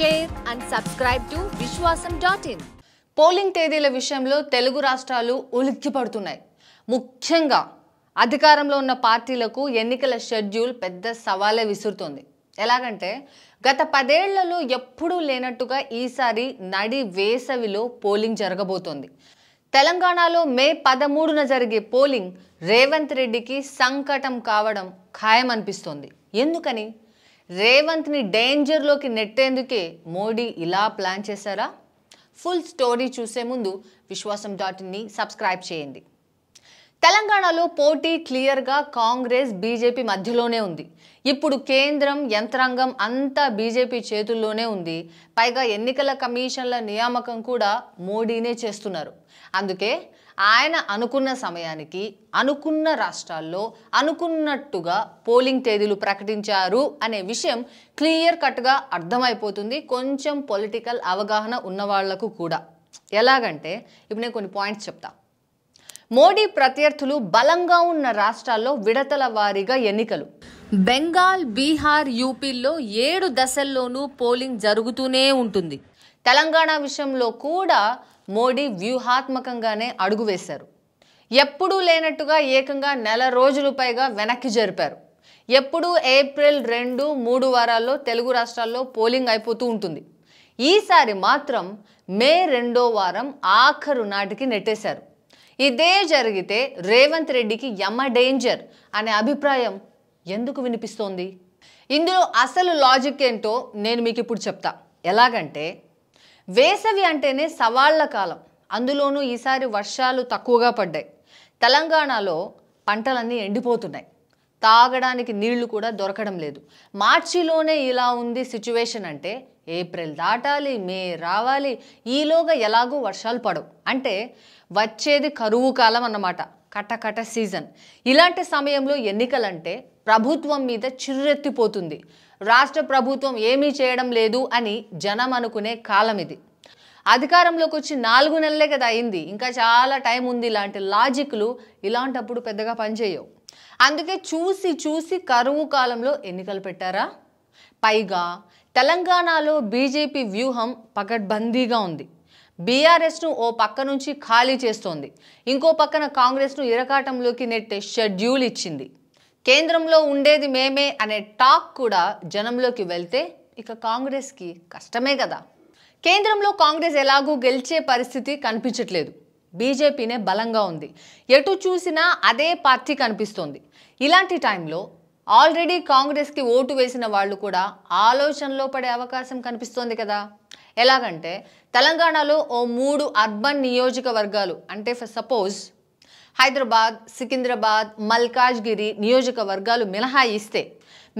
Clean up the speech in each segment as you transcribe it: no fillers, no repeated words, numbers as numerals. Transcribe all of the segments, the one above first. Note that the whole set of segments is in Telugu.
share and subscribe to Vishwasam.in. Polling తేదీల విషయంలో తెలుగు రాష్ట్రాలు ఉలిక్కిపడుతున్నాయి. ముఖ్యంగా అధికారంలో ఉన్న పార్టీలకు ఎన్నికల షెడ్యూల్ పెద్ద సవాలే విసురుతోంది. ఎలాగంటే గత 10 ఏళ్లలో ఎప్పుడూ లేనట్టుగా ఈసారి నడి వేసవిలో పోలింగ్ జరగబోతోంది. తెలంగాణలో మే 13న జరిగే పోలింగ్ రేవంత్ రెడ్డికి సంకటం కావడం ఖాయమనిపిస్తోంది. ఎందుకని? రేవంత్ని డేంజర్లోకి నెట్టేందుకే మోడీ ఇలా ప్లాన్ చేశారా? ఫుల్ స్టోరీ చూసే ముందు విశ్వాసం.inని సబ్స్క్రైబ్ చేయండి. తెలంగాణలో పోటీ క్లియర్గా కాంగ్రెస్ బీజేపీ మధ్యలోనే ఉంది. ఇప్పుడు కేంద్రం యంత్రాంగం అంతా బీజేపీ చేతుల్లోనే ఉంది. పైగా ఎన్నికల కమిషన్ల నియామకం కూడా మోడీనే చేస్తున్నారు. అందుకే ఆయన అనుకున్న సమయానికి అనుకున్న రాష్ట్రాల్లో అనుకున్నట్టుగా పోలింగ్ తేదీలు ప్రకటించారు అనే విషయం క్లియర్ కట్గా అర్థమైపోతుంది కొంచెం పొలిటికల్ అవగాహన ఉన్న వాళ్లకు కూడా. ఎలాగంటే ఇప్పుడు నేను కొన్ని పాయింట్స్ చెప్తా. మోడీ ప్రత్యర్థులు బలంగా ఉన్న రాష్ట్రాల్లో విడతల వారీగా ఎన్నికలు. బెంగాల్, బీహార్, యూపీల్లో 7 దశల్లోనూ పోలింగ్ జరుగుతూనే ఉంటుంది. తెలంగాణ విషయంలో కూడా మోడీ వ్యూహాత్మకంగానే అడుగు వేశారు. ఎప్పుడూ లేనట్టుగా ఏకంగా నెల రోజులు పైగా వెనక్కి జరిపారు. ఎప్పుడూ ఏప్రిల్ 2-3 వారాల్లో తెలుగు రాష్ట్రాల్లో పోలింగ్ అయిపోతూ ఉంటుంది. ఈసారి మాత్రం మే 2వ వారం ఆఖరు నాటికి నెట్టేశారు. ఇదే జరిగితే రేవంత్ రెడ్డికి యమ డేంజర్ అనే అభిప్రాయం ఎందుకు వినిపిస్తోంది? ఇందులో అసలు లాజిక్ ఏంటో నేను మీకు ఇప్పుడు చెప్తా. ఎలాగంటే వేసవి అంటేనే సవాళ్ల కాలం. అందులోనూ ఈసారి వర్షాలు తక్కువగా పడ్డాయి. తెలంగాణలో పంటలన్నీ ఎండిపోతున్నాయి. తాగడానికి నీళ్లు కూడా దొరకడం లేదు. మార్చిలోనే ఇలా ఉంది సిచ్యువేషన్ అంటే ఏప్రిల్ దాటాలి, మే రావాలి, ఈలోగా ఎలాగూ వర్షాలు పడవు. అంటే వచ్చేది కరువు కాలం అన్నమాట, కటకట సీజన్. ఇలాంటి సమయంలో ఎన్నికలంటే ప్రభుత్వం మీద చిర్రెత్తిపోతుంది. రాష్ట్ర ప్రభుత్వం ఏమీ చేయడం లేదు అని జనం అనుకునే కాలం ఇది. అధికారంలోకి వచ్చి 4 నెలలే కదా అయింది, ఇంకా చాలా టైం ఉంది. ఇలాంటి లాజిక్లు ఇలాంటప్పుడు పెద్దగా పనిచేయవు. అందుకే చూసి కరువు కాలంలో ఎన్నికలు పెట్టారా? పైగా తెలంగాణలో బీజేపీ వ్యూహం పకడ్బందీగా ఉంది. బీఆర్ఎస్ను ఓ పక్క నుంచి ఖాళీ చేస్తోంది, ఇంకో పక్కన కాంగ్రెస్ను ఇరకాటంలోకి నెట్టే షెడ్యూల్ ఇచ్చింది. కేంద్రంలో ఉండేది మేమే అనే టాక్ కూడా జనంలోకి వెళ్తే ఇక కాంగ్రెస్కి కష్టమే కదా. కేంద్రంలో కాంగ్రెస్ ఎలాగూ గెలిచే పరిస్థితి కనిపించట్లేదు. బీజేపీనే బలంగా ఉంది. ఎటు చూసినా అదే పార్టీ కనిపిస్తోంది. ఇలాంటి టైంలో ఆల్రెడీ కాంగ్రెస్కి ఓటు వేసిన వాళ్ళు కూడా ఆలోచనలో పడే అవకాశం కనిపిస్తోంది కదా. ఎలాగంటే తెలంగాణలో ఓ 3 అర్బన్ నియోజకవర్గాలు అంటే ఫర్ సపోజ్ హైదరాబాద్, సికింద్రాబాద్, మల్కాజ్గిరి నియోజకవర్గాలు మినహాయిస్తే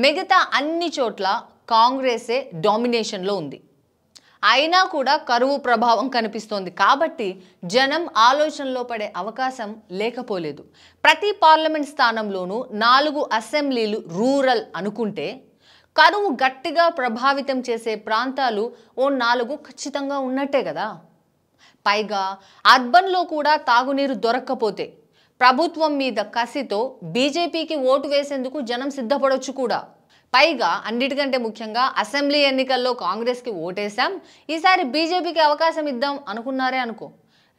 మిగతా అన్ని చోట్ల కాంగ్రెసే డామినేషన్లో ఉంది. అయినా కూడా కరువు ప్రభావం కనిపిస్తోంది. కాబట్టి జనం ఆలోచనలో పడే అవకాశం లేకపోలేదు. ప్రతి పార్లమెంట్ స్థానంలోనూ 4 అసెంబ్లీలు రూరల్ అనుకుంటే కరువు గట్టిగా ప్రభావితం చేసే ప్రాంతాలు ఓ 4 ఖచ్చితంగా ఉన్నట్టే కదా. పైగా అర్బన్లో కూడా తాగునీరు దొరక్కపోతే ప్రభుత్వం మీద కసితో బీజేపీకి ఓటు వేసేందుకు జనం సిద్ధపడొచ్చు కూడా. పైగా అన్నిటికంటే ముఖ్యంగా అసెంబ్లీ ఎన్నికల్లో కాంగ్రెస్కి ఓటేశాం, ఈసారి బీజేపీకి అవకాశం ఇద్దాం అనుకున్నారే అనుకో,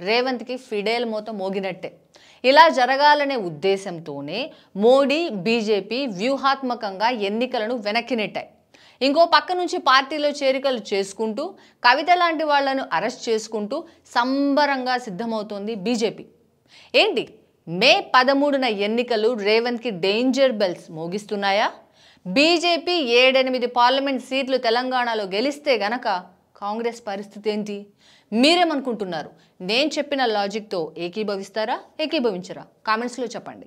రేవంత్కి ఫిడేల్ మోత మోగినట్టే. ఇలా జరగాలనే ఉద్దేశంతోనే మోడీ, బీజేపీ వ్యూహాత్మకంగా ఎన్నికలను వెనక్కి నెట్టాయి. ఇంకో పక్క నుంచి పార్టీలో చేరికలు చేసుకుంటూ కవిత లాంటి వాళ్లను అరెస్ట్ చేసుకుంటూ సంబరంగా సిద్ధమవుతోంది బీజేపీ. ఏంటి మే 13న ఎన్నికలు రేవంత్కి డేంజర్ బెల్స్ మోగిస్తున్నాయా? బీజేపీ 7-8 పార్లమెంట్ సీట్లు తెలంగాణలో గెలిస్తే గనక కాంగ్రెస్ పరిస్థితి ఏంటి? మీరేమనుకుంటున్నారు? నేను చెప్పిన లాజిక్తో ఏకీభవిస్తారా, ఏకీభవించరా? కామెంట్స్లో చెప్పండి.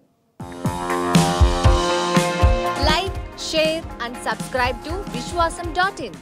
Like, share and subscribe to Vishwasam.in.